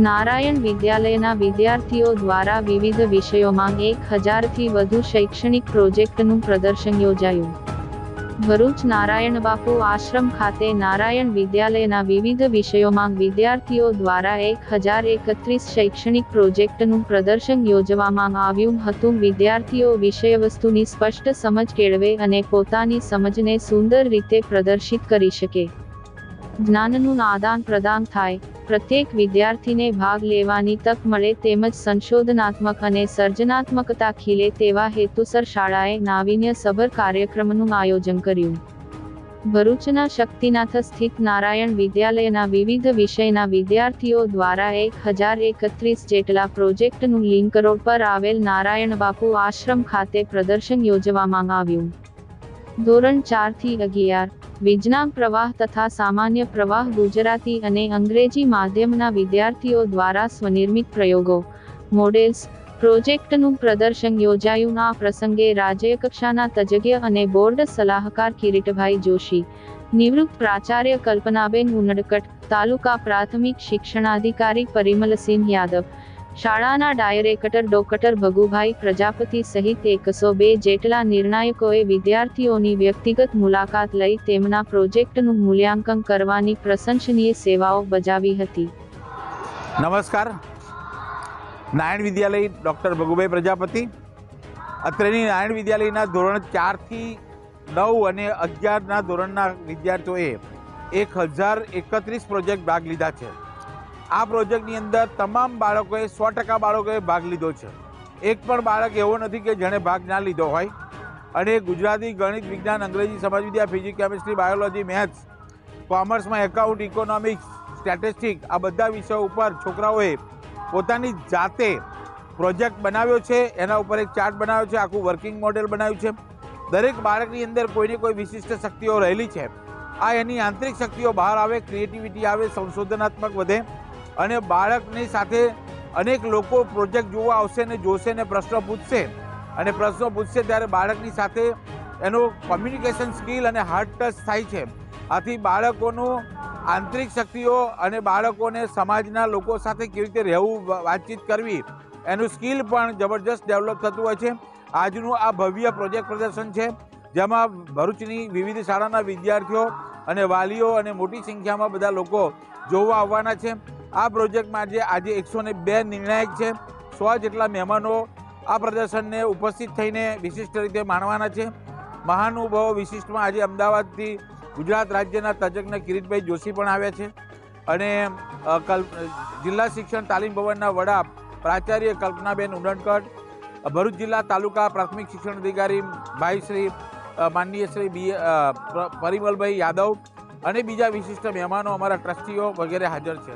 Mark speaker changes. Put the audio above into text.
Speaker 1: નારાયણ વિદ્યાલયના વિદ્યાર્થીઓ દ્વારા વિવિધ વિષયોમાં 1000થી વધુ શૈક્ષણિક પ્રોજેક્ટનું પ્રદર્શન યોજાયું. ભરૂચ નારાયણ બાપુ આશ્રમ ખાતે નારાયણ વિદ્યાલયના વિવિધ વિષયોમાં વિદ્યાર્થીઓ દ્વારા 1031 શૈક્ષણિક પ્રોજેક્ટનું પ્રદર્શન યોજવામાં આવ્યું હતું. વિદ્યાર્થીઓ વિષયવસ્તુની સ્પષ્ટ સમજ કેળવે અને પોતાની સમજને સુંદર રીતે પ્રદર્શિત કરી શકે. જ્ઞાનનું આદાન પ્રદાન થાય, પ્રત્યેક વિદ્યાર્થીને ભાગ લેવાની તક મળે તેમજ સંશોધનાત્મક અને સર્જનાત્મકતા ખીલે તેવા હેતુસર શાળાએ નાવીન્યસભર કાર્યક્રમનું આયોજન કર્યું. ભરૂચના શક્તિનાથ સ્થિત નારાયણ વિદ્યાલયના વિવિધ વિષયના વિદ્યાર્થીઓ દ્વારા 1031 જેટલા પ્રોજેક્ટનું લિંક રોડ પર આવેલ નારાયણ બાપુ આશ્રમ ખાતે પ્રદર્શન યોજવામાં આવ્યું. ધોરણ 4 થી 11 વિજ્ઞાન પ્રવાહ તથા સામાન્ય પ્રવાહ ગુજરાતી અને અંગ્રેજી માધ્યમના વિદ્યાર્થીઓ દ્વારા સ્વનિર્મિત પ્રયોગો, મોડેલ્સ, પ્રોજેક્ટનું પ્રદર્શન યોજાયું. આ પ્રસંગે રાજ્યકક્ષાના તજજ્ઞ અને બોર્ડ સલાહકાર કિરીટભાઈ જોશી, નિવૃત્ત પ્રાચાર્ય કલ્પનાબેન ઉનડકટ, તાલુકા પ્રાથમિક શિક્ષણાધિકારી પરિમલસિંહ યાદવ, શાળાના ડાયરેક્ટર ડોક્ટર ભગુભાઈ પ્રજાપતિ સહિત 102 જેટલા નિર્ણાયકોએ વિદ્યાર્થીઓની વ્યક્તિગત મુલાકાત લઈ તેમના પ્રોજેક્ટનું મૂલ્યાંકન કરવાની પ્રશંસનીય સેવાઓ બજાવી હતી.
Speaker 2: નમસ્કાર. નારાયણ વિદ્યાલય ડૉક્ટર ભગુભાઈ પ્રજાપતિ. અત્રેની નારાયણ વિદ્યાલયના ધોરણ 4 થી 9 અને 11ના ધોરણના વિદ્યાર્થીઓએ 1031 પ્રોજેક્ટ ભાગ લીધા છે. આ પ્રોજેક્ટની અંદર તમામ બાળકોએ 100% બાળકોએ ભાગ લીધો છે. એક પણ બાળક એવો નથી કે જેણે ભાગ ના લીધો હોય. અને ગુજરાતી, ગણિત, વિજ્ઞાન, અંગ્રેજી, સમાજવિદ્યા, ફિઝિક્સ, કેમિસ્ટ્રી, બાયોલોજી, મેથ્સ, કોમર્સમાં એકાઉન્ટ, ઇકોનોમિક્સ, સ્ટેટિસ્ટિક્સ આ બધા વિષયો ઉપર છોકરાઓએ પોતાની જાતે પ્રોજેક્ટ બનાવ્યો છે. એના ઉપર એક ચાર્ટ બનાવ્યો છે, આખું વર્કિંગ મોડેલ બનાવ્યું છે. દરેક બાળકની અંદર કોઈને કોઈ વિશિષ્ટ શક્તિઓ રહેલી છે. આ એની આંતરિક શક્તિઓ બહાર આવે, ક્રિએટિવિટી આવે, સંશોધનાત્મક વધે અને બાળકની સાથે અનેક લોકો પ્રોજેક્ટ જોવા આવશે ને જોશે ને પ્રશ્નો પૂછશે અને પ્રશ્નો પૂછશે ત્યારે બાળકની સાથે એનો કોમ્યુનિકેશન સ્કિલ અને હાર્ટ ટચ થાય છે. આથી બાળકોનું આંતરિક શક્તિઓ અને બાળકોને સમાજના લોકો સાથે કેવી રીતે રહેવું, વાતચીત કરવી એનું સ્કિલ પણ જબરજસ્ત ડેવલપ થતું હોય છે. આજનું આ ભવ્ય પ્રોજેક્ટ પ્રદર્શન છે જેમાં ભરૂચની વિવિધ શાળાના વિદ્યાર્થીઓ અને વાલીઓ અને મોટી સંખ્યામાં બધા લોકો જોવા આવવાના છે. આ પ્રોજેક્ટમાં આજે 102 નિર્ણાયક છે. 100 જેટલા મહેમાનો આ પ્રદર્શનને ઉપસ્થિત થઈને વિશિષ્ટ રીતે માણવાના છે. મહાનુભાવો વિશિષ્ટમાં આજે અમદાવાદથી ગુજરાત રાજ્યના તજજ્ઞ કિરીટભાઈ જોશી પણ આવ્યા છે અને જિલ્લા શિક્ષણ તાલીમ ભવનના વડા પ્રાચાર્ય કલ્પનાબેન ઉનડકટ, ભરૂચ જિલ્લા તાલુકા પ્રાથમિક શિક્ષણ અધિકારી ભાઈ શ્રી માનનીય શ્રી પરિમલભાઈ યાદવ અને બીજા વિશિષ્ટ મહેમાનો, અમારા ટ્રસ્ટીઓ વગેરે હાજર છે.